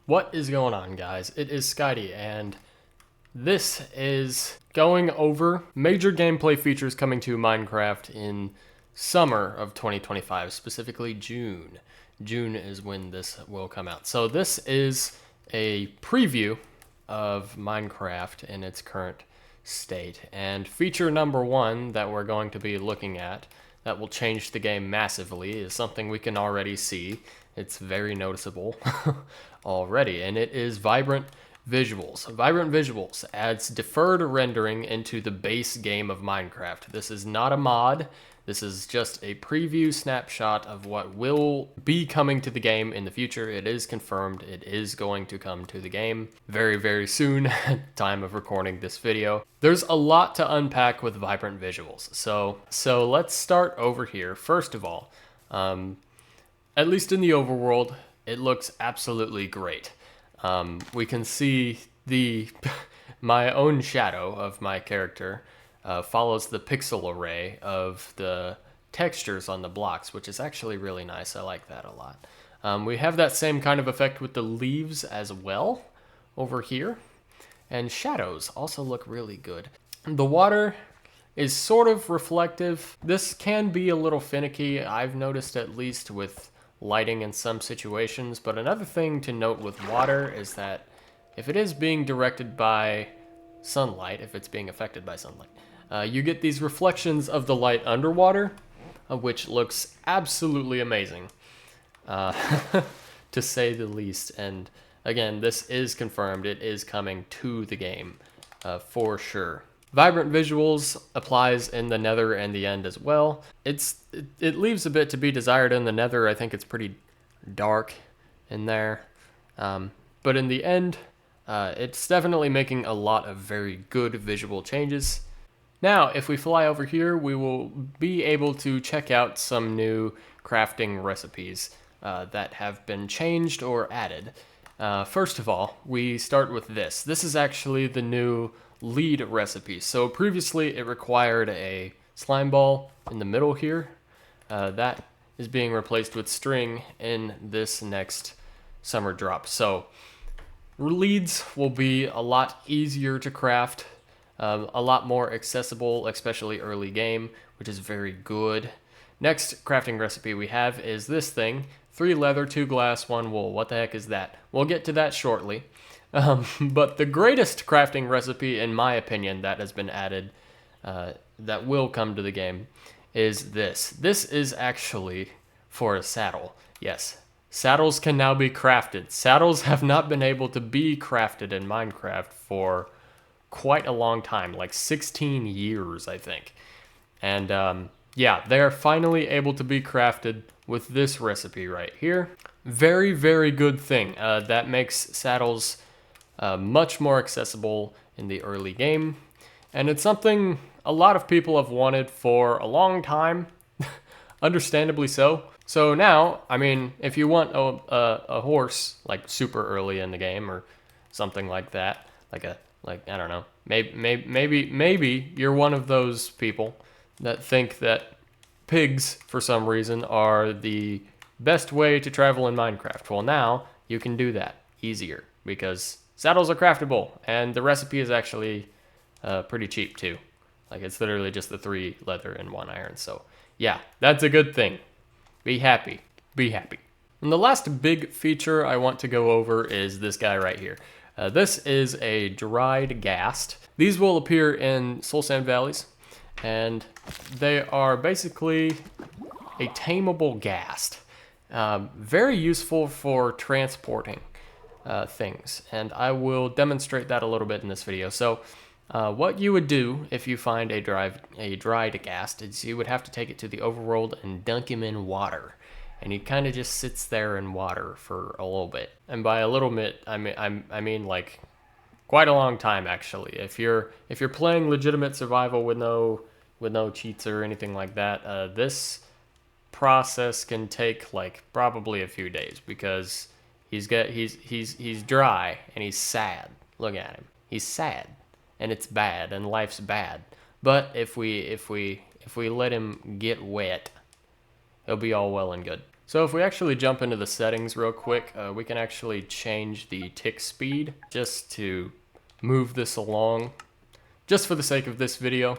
What is going on, guys? It is Skydie, and this is going over major gameplay features coming to Minecraft in summer of 2025, specifically June. June is when this will come out. So this is a preview of Minecraft in its current state, and feature number one that we're going to be looking at that will change the game massively is something we can already see. It's very noticeable already, and it is vibrant visuals. Vibrant visuals adds deferred rendering into the base game of Minecraft. This is not a mod. This is just a preview snapshot of what will be coming to the game in the future. It is confirmed. It is going to come to the game very, very soon, time of recording this video. There's a lot to unpack with vibrant visuals. So let's start over here. First of all, at least in the overworld, it looks absolutely great. We can see my own shadow of my character follows the pixel array of the textures on the blocks, which is actually really nice. I like that a lot. We have that same kind of effect with the leaves as well over here. And shadows also look really good. The water is sort of reflective. This can be a little finicky, I've noticed, at least with lighting in some situations. But another thing to note with water is that if it is being directed by sunlight, if it's being affected by sunlight, you get these reflections of the light underwater, which looks absolutely amazing, to say the least. And again, this is confirmed. It is coming to the game for sure. Vibrant visuals applies in the Nether and the End as well. It leaves a bit to be desired in the Nether. I think it's pretty dark in there. But in the End, it's definitely making a lot of very good visual changes. Now, if we fly over here, we will be able to check out some new crafting recipes that have been changed or added. First of all, we start with this. This is actually the new lead recipe. So previously it required a slime ball in the middle here. That is being replaced with string in this next summer drop. So leads will be a lot easier to craft, a lot more accessible, especially early game, which is very good. Next crafting recipe we have is this thing: 3 leather, 2 glass, 1 wool. What the heck is that? We'll get to that shortly. But the greatest crafting recipe, in my opinion, that has been added, that will come to the game, is this. This is actually for a saddle. Yes, saddles can now be crafted. Saddles have not been able to be crafted in Minecraft for quite a long time, like 16 years, I think. And yeah, they're finally able to be crafted with this recipe right here. Very, very good thing. That makes saddles much more accessible in the early game, and it's something a lot of people have wanted for a long time, understandably so. So now, I mean, if you want a horse like super early in the game or something like that, like I don't know, maybe you're one of those people that think that pigs for some reason are the best way to travel in Minecraft. Well, now you can do that easier because saddles are craftable, and the recipe is actually pretty cheap too. Like, it's literally just the 3 leather and 1 iron. So yeah, that's a good thing. Be happy. Be happy. And the last big feature I want to go over is this guy right here. This is a dried ghast. These will appear in soul sand valleys, and they are basically a tameable ghast. Very useful for transporting things, and I will demonstrate that a little bit in this video. So what you would do if you find a dried ghast is you would have to take it to the overworld and dunk him in water, and he kind of just sits there in water for a little bit. And by a little bit, I mean like quite a long time, actually. If you're playing legitimate survival with no cheats or anything like that, this process can take like probably a few days, because he's dry and he's sad. Look at him. He's sad, and it's bad, and life's bad. But if we let him get wet, it'll be all well and good. So if we actually jump into the settings real quick, we can actually change the tick speed just to move this along. Just for the sake of this video,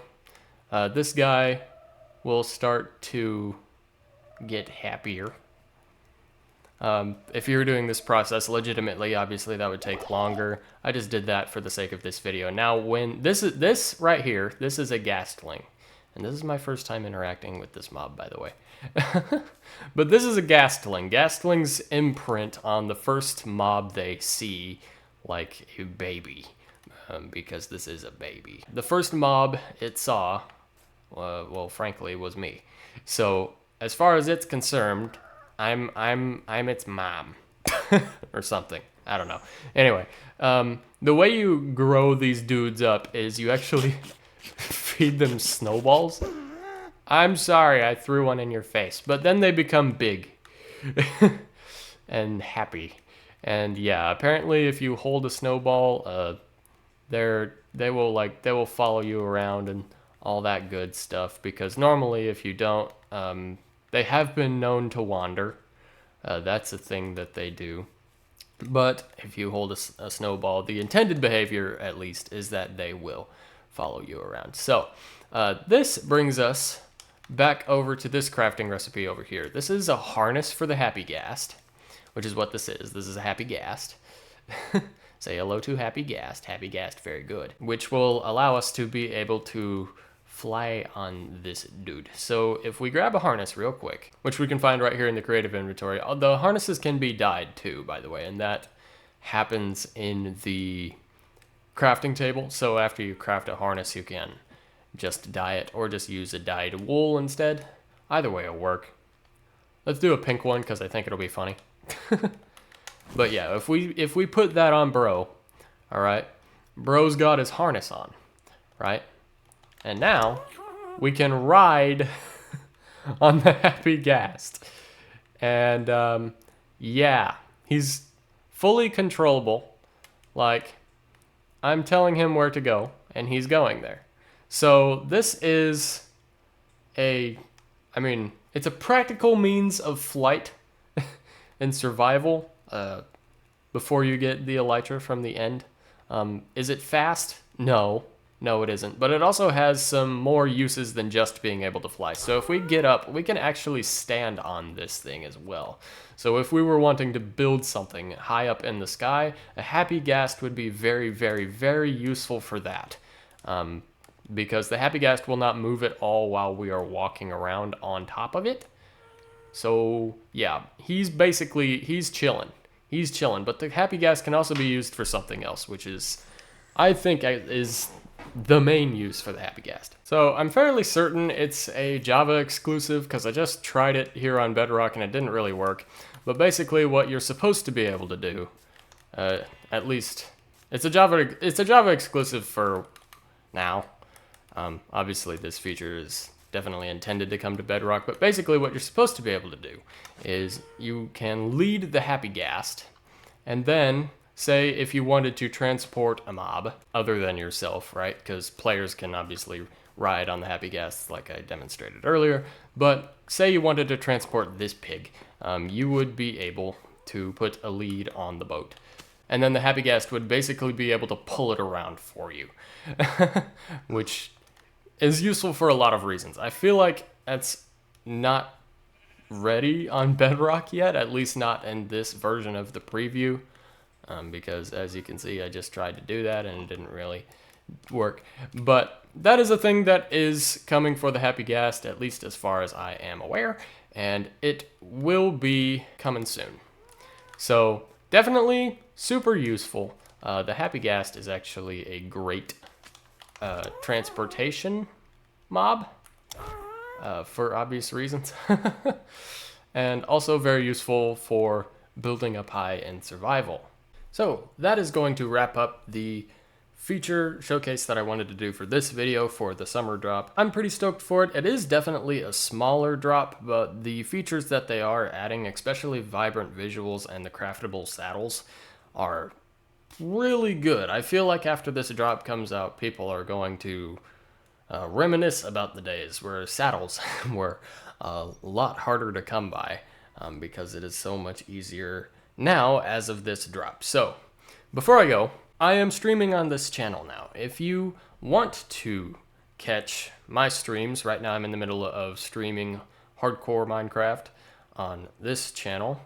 this guy will start to get happier. If you were doing this process legitimately, obviously that would take longer. I just did that for the sake of this video. Now, when this right here, this is a Ghastling, and this is my first time interacting with this mob, by the way. But this is a Ghastling. Ghastlings imprint on the first mob they see like a baby, because this is a baby. The first mob it saw, well, frankly, was me. So as far as it's concerned, I'm its mom or something. I don't know. Anyway, the way you grow these dudes up is you actually feed them snowballs. I'm sorry, I threw one in your face, but then they become big and happy. And yeah, apparently if you hold a snowball, they will follow you around and all that good stuff, because normally if you don't, they have been known to wander. That's a thing that they do. But if you hold a snowball, the intended behavior, at least, is that they will follow you around. So this brings us back over to this crafting recipe over here. This is a harness for the Happy Ghast, which is what this is. This is a Happy Ghast. Say hello to Happy Ghast. Happy Ghast, very good. Which will allow us to be able to fly on this dude. So if we grab a harness real quick, which we can find right here in the creative inventory, the harnesses can be dyed too, by the way, and that happens in the crafting table. So after you craft a harness, you can just dye it or just use a dyed wool instead. Either way will work. Let's do a pink one because I think it'll be funny. But yeah, if we put that on bro, all right, bro's got his harness on, right? And now we can ride on the Happy Ghast. And yeah, he's fully controllable. Like, I'm telling him where to go and he's going there. So this is it's a practical means of flight and survival before you get the elytra from the end. Is it fast? No, it isn't. But it also has some more uses than just being able to fly. So if we get up, we can actually stand on this thing as well. So if we were wanting to build something high up in the sky, a Happy Ghast would be very, very, very useful for that. Because the Happy Ghast will not move at all while we are walking around on top of it. So yeah, he's chilling. He's chilling, but the Happy Ghast can also be used for something else, which is, I think, is the main use for the Happy Ghast. So I'm fairly certain it's a Java exclusive because I just tried it here on Bedrock and it didn't really work. But basically what you're supposed to be able to do, at least, it's a Java exclusive for now. Obviously this feature is definitely intended to come to Bedrock, but basically what you're supposed to be able to do is you can lead the Happy Ghast, and then say if you wanted to transport a mob other than yourself, right? Because players can obviously ride on the Happy Ghast like I demonstrated earlier, but say you wanted to transport this pig, you would be able to put a lead on the boat. And then the Happy Ghast would basically be able to pull it around for you, which is useful for a lot of reasons. I feel like that's not ready on Bedrock yet, at least not in this version of the preview, because as you can see, I just tried to do that and it didn't really work. But that is a thing that is coming for the Happy Ghast, at least as far as I am aware, and it will be coming soon. So definitely super useful. The Happy Ghast is actually a great transportation mob for obvious reasons. And also very useful for building up high in survival. So that is going to wrap up the feature showcase that I wanted to do for this video for the summer drop. I'm pretty stoked for it. It is definitely a smaller drop, but the features that they are adding, especially vibrant visuals and the craftable saddles, are really good. I feel like after this drop comes out, people are going to reminisce about the days where saddles were a lot harder to come by. because it is so much easier now as of this drop. So before I go, I am streaming on this channel now. If you want to catch my streams, right now I'm in the middle of streaming hardcore Minecraft on this channel.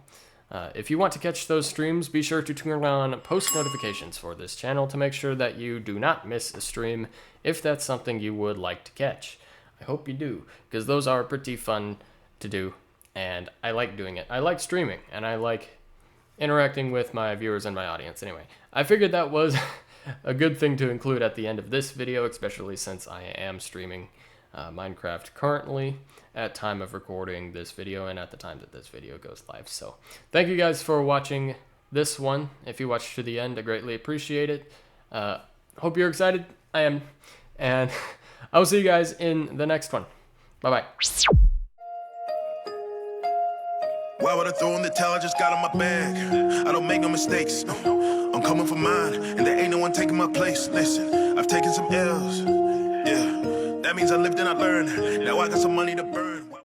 If you want to catch those streams, be sure to turn on post notifications for this channel to make sure that you do not miss a stream if that's something you would like to catch. I hope you do, because those are pretty fun to do, and I like doing it. I like streaming, and I like interacting with my viewers and my audience. Anyway, I figured that was a good thing to include at the end of this video, especially since I am streaming Minecraft currently at time of recording this video and at the time that this video goes live. So thank you guys for watching this one. If you watched to the end, I greatly appreciate it. Hope you're excited. I am. And I will see you guys in the next one. Bye-bye. Why would I throw in the towel? I just got on my bag. I don't make no mistakes. No, I'm coming for mine, and there ain't no one taking my place. Listen, I've taken some L's. Yeah, that means I lived and I learned. Now I got some money to burn.